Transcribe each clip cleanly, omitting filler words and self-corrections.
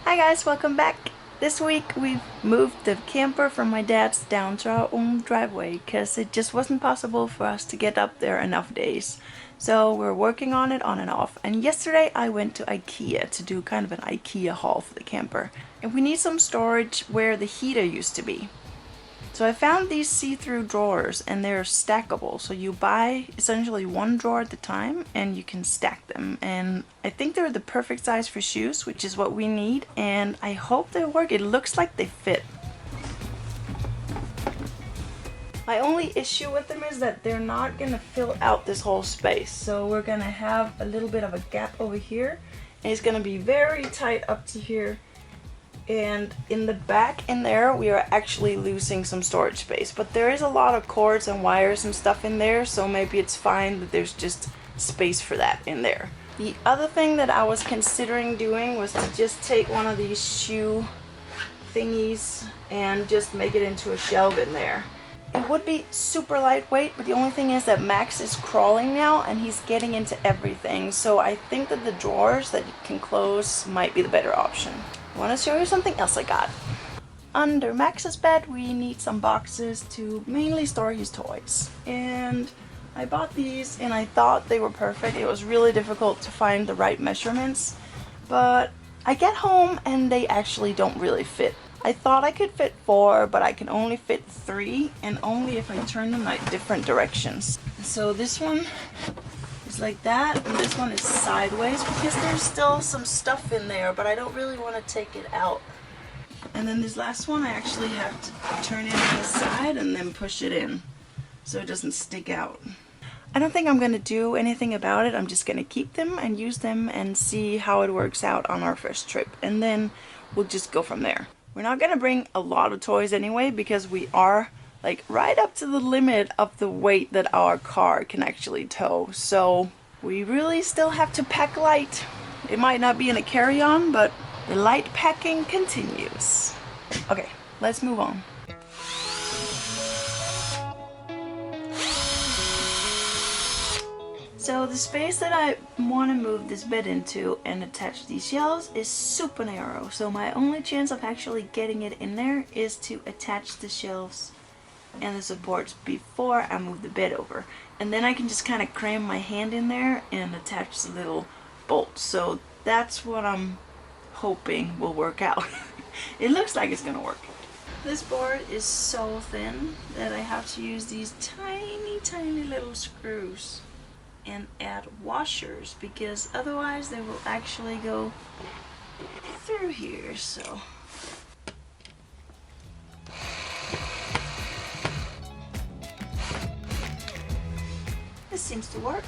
Hi guys, welcome back. This week we've moved the camper from my dad's down to our own driveway because it just wasn't possible for us to get up there enough days. So we're working on it on and off. And yesterday I went to Ikea to do kind of an Ikea haul for the camper. And we need some storage where the heater used to be. So I found these see-through drawers and they're stackable. So you buy essentially one drawer at a time and you can stack them. And I think they're the perfect size for shoes, which is what we need. And I hope they work. It looks like they fit. My only issue with them is that they're not gonna fill out this whole space. So we're gonna have a little bit of a gap over here. And it's gonna be very tight up to here. And in the back in there we are actually losing some storage space, but there is a lot of cords and wires and stuff in there, so maybe it's fine that there's just space for that in there. The other thing that I was considering doing was to just take one of these shoe thingies and just make it into a shelf in there. It would be super lightweight, but the only thing is that Max is crawling now and he's getting into everything, so I think that the drawers that you can close might be the better option. I want to show you something else I got. Under Max's bed we need some boxes to mainly store his toys. And I bought these and I thought they were perfect. It was really difficult to find the right measurements. But I get home and they actually don't really fit. I thought I could fit 4, but I can only fit 3, and only if I turn them like different directions. So this one is like that, and this one is sideways because there's still some stuff in there, but I don't really want to take it out. And then this last one I actually have to turn it on the side and then push it in so it doesn't stick out. I don't think I'm going to do anything about it. I'm just going to keep them and use them and see how it works out on our first trip, and then we'll just go from there. We're not going to bring a lot of toys anyway because we are like right up to the limit of the weight that our car can actually tow. So we really still have to pack light. It might not be in a carry-on, but the light packing continues. Okay, let's move on. So the space that I want to move this bed into and attach these shelves is super narrow. So my only chance of actually getting it in there is to attach the shelves and the supports before I move the bed over. And then I can just kind of cram my hand in there and attach the little bolts. So that's what I'm hoping will work out. It looks like it's gonna work. This board is so thin that I have to use these tiny little screws and add washers because otherwise they will actually go through here. So this seems to work.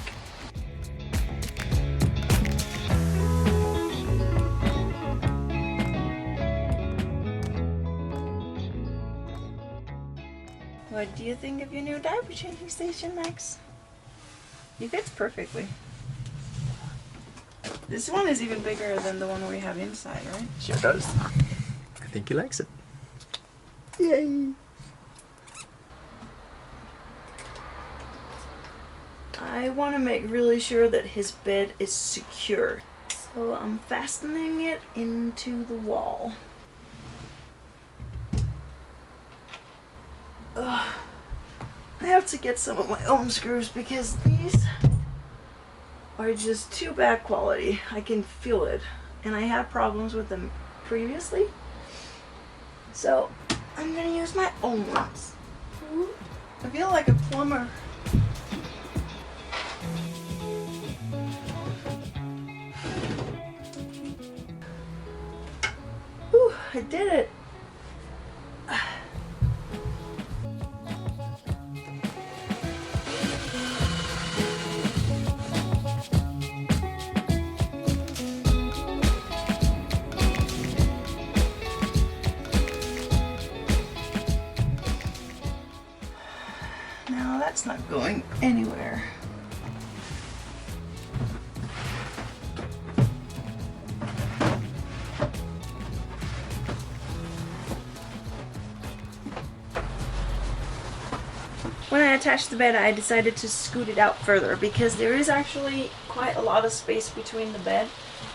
What do you think of your new diaper changing station, Max? It fits perfectly. This one is even bigger than the one we have inside, right? Sure does. I think he likes it. Yay! I want to make really sure that his bed is secure. So I'm fastening it into the wall. Ugh. I have to get some of my own screws because these are just too bad quality. I can feel it. And I had problems with them previously. So I'm gonna use my own ones. I feel like a plumber. Whew, I did it. That's not going anywhere. When I attached the bed, I decided to scoot it out further because there is actually quite a lot of space between the bed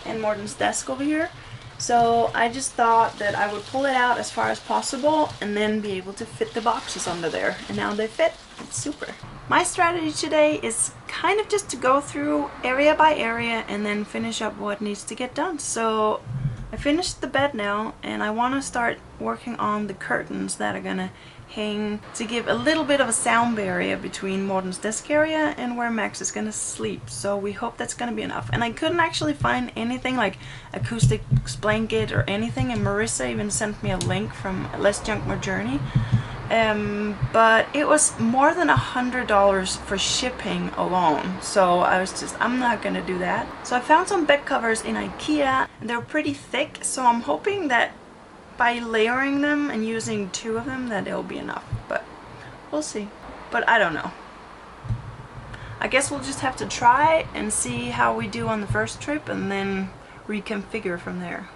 and Morten's desk over here. So I just thought that I would pull it out as far as possible and then be able to fit the boxes under there. And now they fit. It's super. My strategy today is kind of just to go through area by area and then finish up what needs to get done. So I finished the bed now, and I want to start working on the curtains that are gonna hang to give a little bit of a sound barrier between Morten's desk area and where Max is gonna sleep. So we hope that's gonna be enough. And I couldn't actually find anything like acoustic blanket or anything, and Marissa even sent me a link from Less Junk More Journey. But it was more than $100 for shipping alone, so I was just, I'm not gonna do that. So I found some bed covers in Ikea, and they're pretty thick, so I'm hoping that by layering them and using 2 of them that it'll be enough, but we'll see. But I don't know. I guess we'll just have to try and see how we do on the first trip and then reconfigure from there.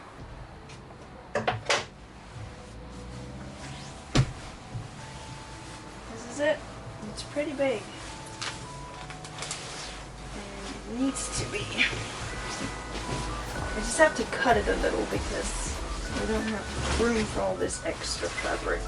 It. It's pretty big. And it needs to be. I just have to cut it a little because I don't have room for all this extra fabric.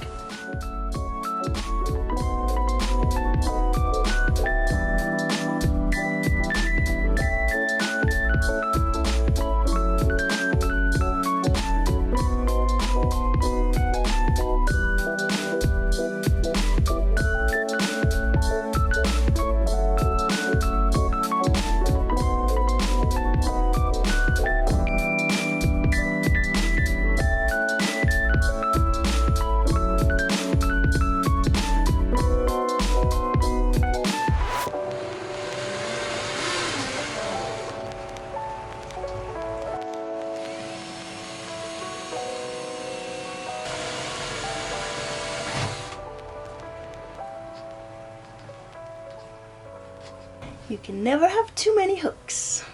You can never have too many hooks.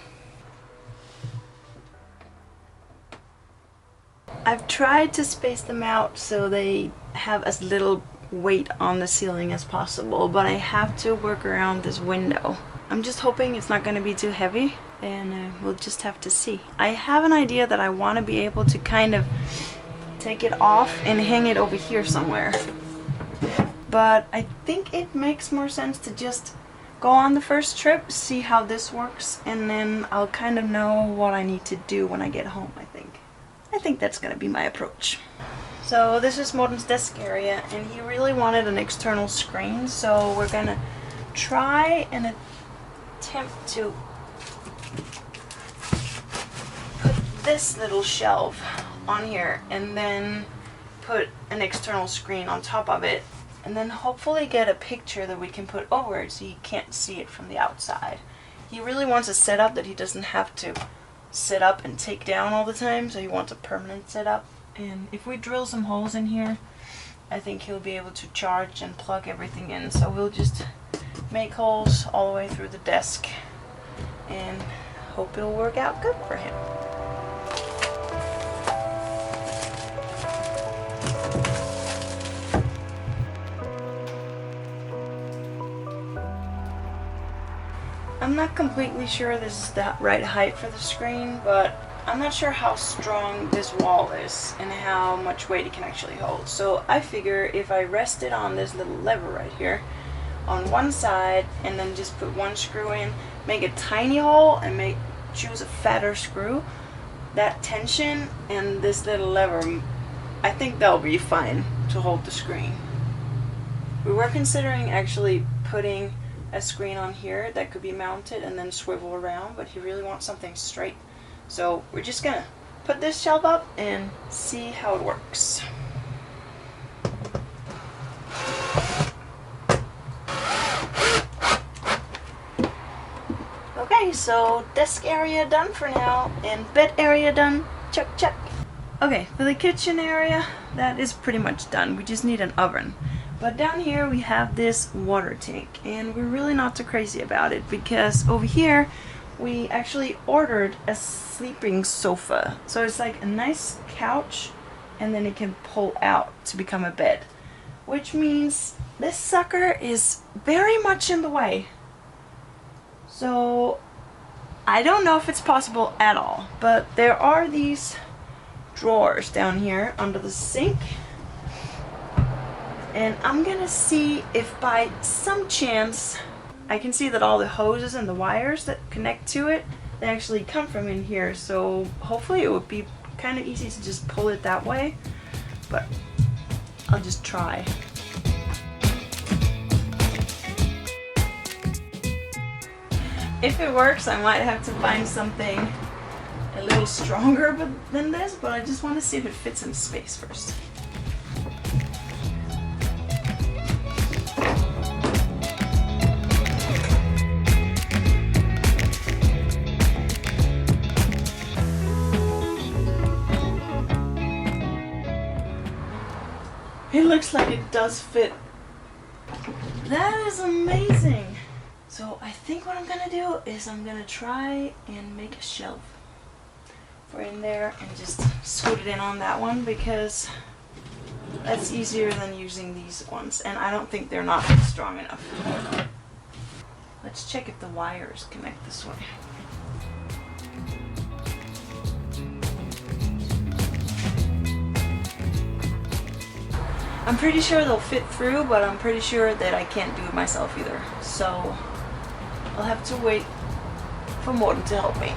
I've tried to space them out so they have as little weight on the ceiling as possible, but I have to work around this window. I'm just hoping it's not going to be too heavy, and we'll just have to see. I have an idea that I want to be able to kind of take it off and hang it over here somewhere. But I think it makes more sense to just go on the first trip, see how this works, and then I'll kind of know what I need to do when I get home, I think. I think that's gonna be my approach. So this is Morten's desk area, and he really wanted an external screen, so we're gonna try and attempt to put this little shelf on here and then put an external screen on top of it, and then hopefully get a picture that we can put over it so you can't see it from the outside. He really wants a setup that he doesn't have to sit up and take down all the time, so he wants a permanent setup. And if we drill some holes in here, I think he'll be able to charge and plug everything in. So we'll just make holes all the way through the desk and hope it'll work out good for him. I'm not completely sure this is the right height for the screen, but I'm not sure how strong this wall is and how much weight it can actually hold. So I figure if I rest it on this little lever right here on one side and then just put one screw in, make a tiny hole and choose a fatter screw, that tension and this little lever, I think that'll be fine to hold the screen. We were considering actually putting a screen on here that could be mounted and then swivel around, but he really wants something straight. So we're just gonna put this shelf up and see how it works. Okay, so desk area done for now, and bed area done. Check, check. Okay, for the kitchen area, that is pretty much done. We just need an oven. But down here we have this water tank, and we're really not too crazy about it because over here we actually ordered a sleeping sofa. So it's like a nice couch, and then it can pull out to become a bed, which means this sucker is very much in the way. So I don't know if it's possible at all, but there are these drawers down here under the sink. And I'm gonna see if by some chance I can see that all the hoses and the wires that connect to it, they actually come from in here. So hopefully it would be kind of easy to just pull it that way, but I'll just try. If it works, I might have to find something a little stronger than this, but I just want to see if it fits in space first. It looks like it does fit. That is amazing. So I think what I'm gonna do is I'm gonna try and make a shelf for in there and just scoot it in on that one, because that's easier than using these ones, and I don't think they're not strong enough. Let's check if the wires connect this way. I'm pretty sure they'll fit through, but I'm pretty sure that I can't do it myself either. So I'll have to wait for Morten to help me.